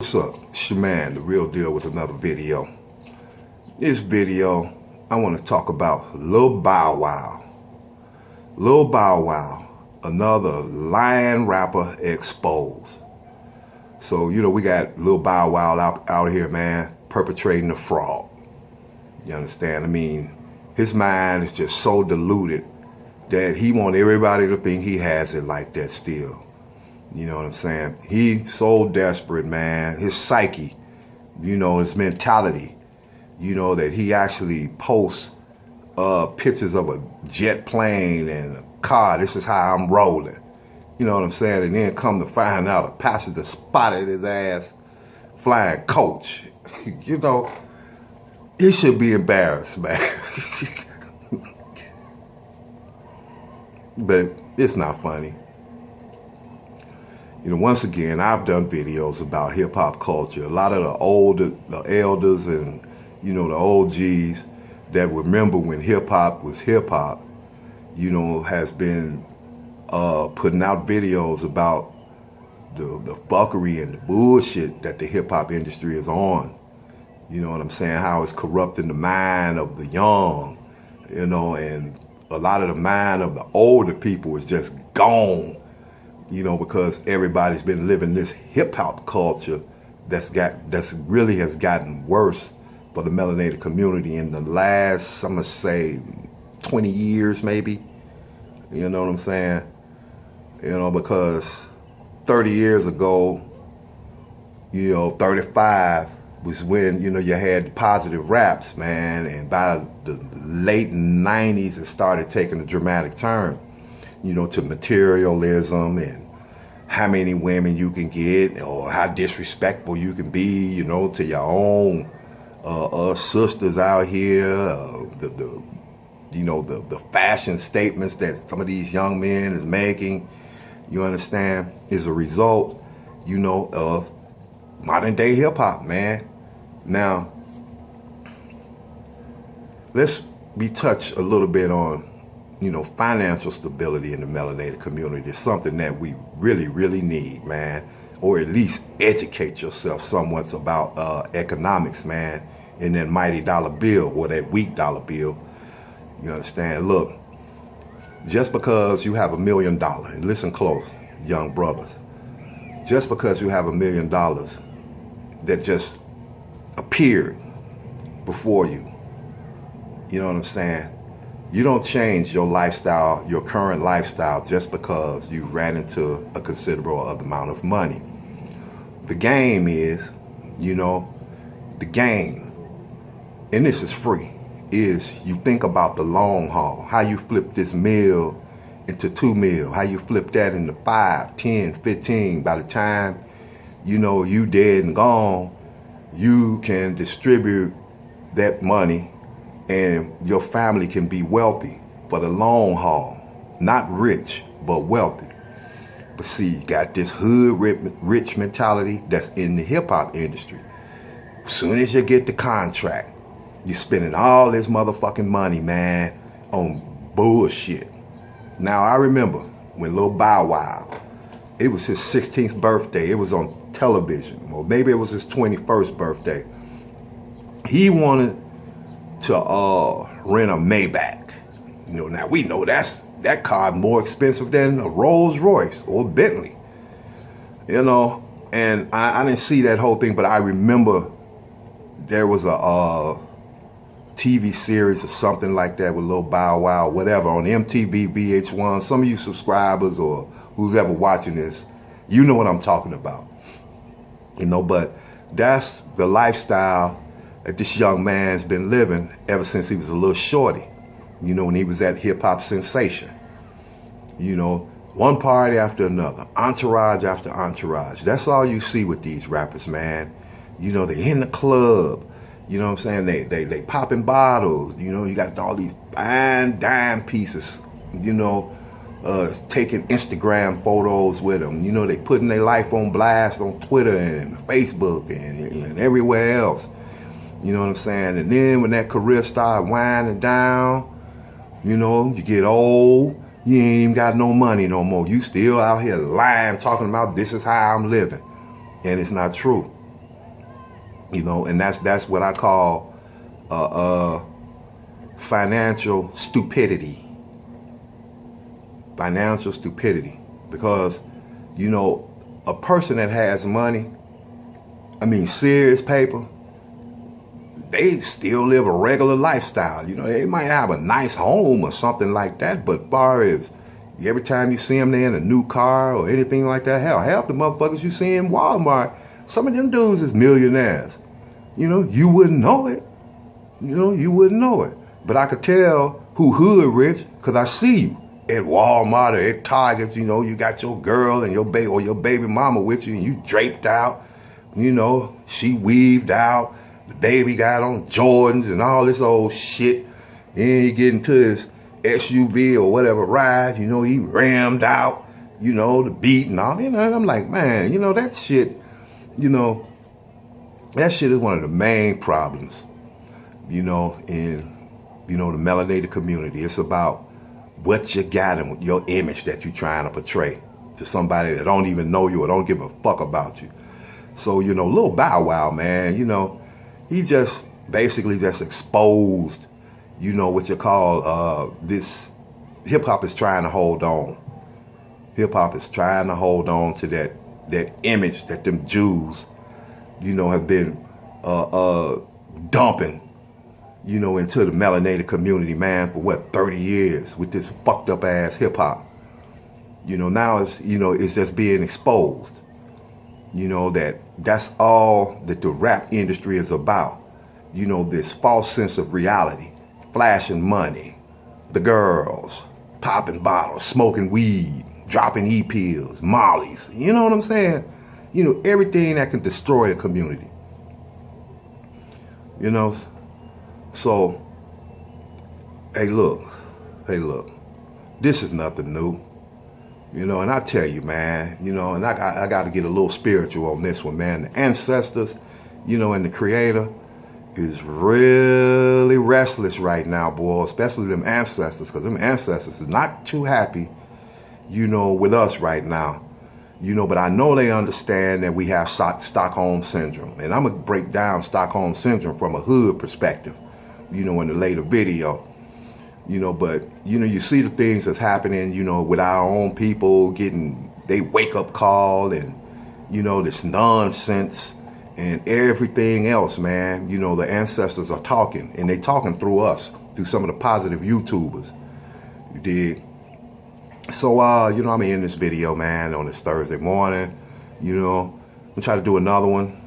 What's up? It's your man, The Real Deal, with another video. This video, I want to talk about Lil Bow Wow. Lil Bow Wow, another lying rapper exposed. So, we got Lil Bow Wow out here, man, perpetrating a fraud. You understand? I mean, his mind is just so diluted that he wants everybody to think he has it like that still. You know what I'm saying? He's so desperate, man. His psyche, his mentality, that he actually posts pictures of a jet plane and a car. This is how I'm rolling. You know what I'm saying? And then come to find out a passenger spotted his ass flying coach. He should be embarrassed, man. But it's not funny. Once again, I've done videos about hip-hop culture. A lot of the elders and, the OGs that remember when hip-hop was hip-hop, has been putting out videos about the fuckery and the bullshit that the hip-hop industry is on. You know what I'm saying? How it's corrupting the mind of the young, and a lot of the mind of the older people is just gone. Because everybody's been living this hip-hop culture that's really has gotten worse for the melanated community in the last, I'm gonna say, 20 years maybe. You know what I'm saying? Because 30 years ago, 35 was when, you had positive raps, man, and by the late 90s it started taking a dramatic turn. To materialism and how many women you can get, or how disrespectful you can be, to your own sisters out here. The fashion statements that some of these young men is making, you understand, is a result, of modern day hip hop, man. Now, let's touch a little bit on financial stability in the melanated community. Is something that we really, really need, man. Or at least educate yourself somewhat about economics, man, in that mighty dollar bill or that weak dollar bill. You understand? Look, just because you have $1 million, and listen close, young brothers, just because you have $1 million that just appeared before you, you know what I'm saying? You don't change your lifestyle, your current lifestyle, just because you ran into a considerable amount of money. The game is, the game, and this is free, is you think about the long haul, how you flip this meal into 2 meal, how you flip that into 5, 10, 15. By the time, you dead and gone, you can distribute that money and your family can be wealthy for the long haul. Not rich, but wealthy. But see, you got this hood rich mentality that's in the hip-hop industry. As soon as you get the contract, you're spending all this motherfucking money, man, on bullshit. Now, I remember when Lil Bow Wow, it was his 16th birthday. It was on television. Or maybe it was his 21st birthday. He wanted to rent a Maybach. Now we know that car more expensive than a Rolls Royce or Bentley. And I didn't see that whole thing, but I remember there was a TV series or something like that with Lil Bow Wow, whatever, on MTV, VH1. Some of you subscribers or who's ever watching this, you know what I'm talking about. But that's the lifestyle that this young man's been living ever since he was a little shorty, when he was that hip-hop sensation. One party after another, entourage after entourage. That's all you see with these rappers, man. They in the club, you know what I'm saying? They popping bottles, you got all these fine dime pieces, taking Instagram photos with them. They putting their life on blast on Twitter and Facebook and everywhere else. You know what I'm saying? And then when that career started winding down, you get old, you ain't even got no money no more. You still out here lying, talking about this is how I'm living. And it's not true. You know, and that's what I call financial stupidity. Financial stupidity. Because, you know, a person that has money, I mean serious paper, they still live a regular lifestyle. You know, they might have a nice home or something like that, but far as every time you see them, they in a new car or anything like that, hell, half the motherfuckers you see in Walmart, some of them dudes is millionaires. You know, you wouldn't know it. You know, you wouldn't know it. But I could tell who hood rich because I see you at Walmart or at Target. You know, you got your girl and your baby or your baby mama with you and you draped out. You know, she weaved out. The baby got on Jordans and all this old shit. Then he get into his SUV or whatever ride. You know, he rammed out, you know, the beat and all. You know, and I'm like, man, you know, that shit, you know, that shit is one of the main problems, you know, in, you know, the melanated community. It's about what you got and your image that you're trying to portray to somebody that don't even know you or don't give a fuck about you. So, you know, Lil Bow Wow, man, you know, he just basically just exposed, you know, what you call this hip-hop is trying to hold on. Hip-hop is trying to hold on to that image that them Jews, you know, have been dumping, you know, into the melanated community, man, for what, 30 years with this fucked up ass hip hop. You know, now it's, you know, it's just being exposed. You know, that's all that the rap industry is about. You know, this false sense of reality, flashing money, the girls, popping bottles, smoking weed, dropping E-pills, mollies. You know what I'm saying? You know, everything that can destroy a community. You know? So, hey look, this is nothing new. You know, and I tell you, man, you know, and I got to get a little spiritual on this one, man. The ancestors, you know, and the creator is really restless right now, boy, especially them ancestors, because them ancestors is not too happy, you know, with us right now. You know, but I know they understand that we have Stockholm Syndrome. And I'm going to break down Stockholm Syndrome from a hood perspective, you know, in the later video. You know, but, you know, you see the things that's happening, you know, with our own people getting they wake up call and, you know, this nonsense and everything else, man. You know, the ancestors are talking and they talking through us, through some of the positive YouTubers. You dig? So, you know, I'm in this video, man, on this Thursday morning. You know, I'm going to try to do another one,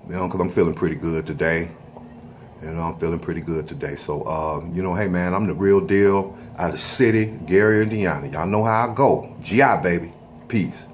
you know, because I'm feeling pretty good today. You know, I'm feeling pretty good today. So, you know, hey, man, I'm the real deal out of the city, Gary, Indiana. Y'all know how I go. GI, baby. Peace.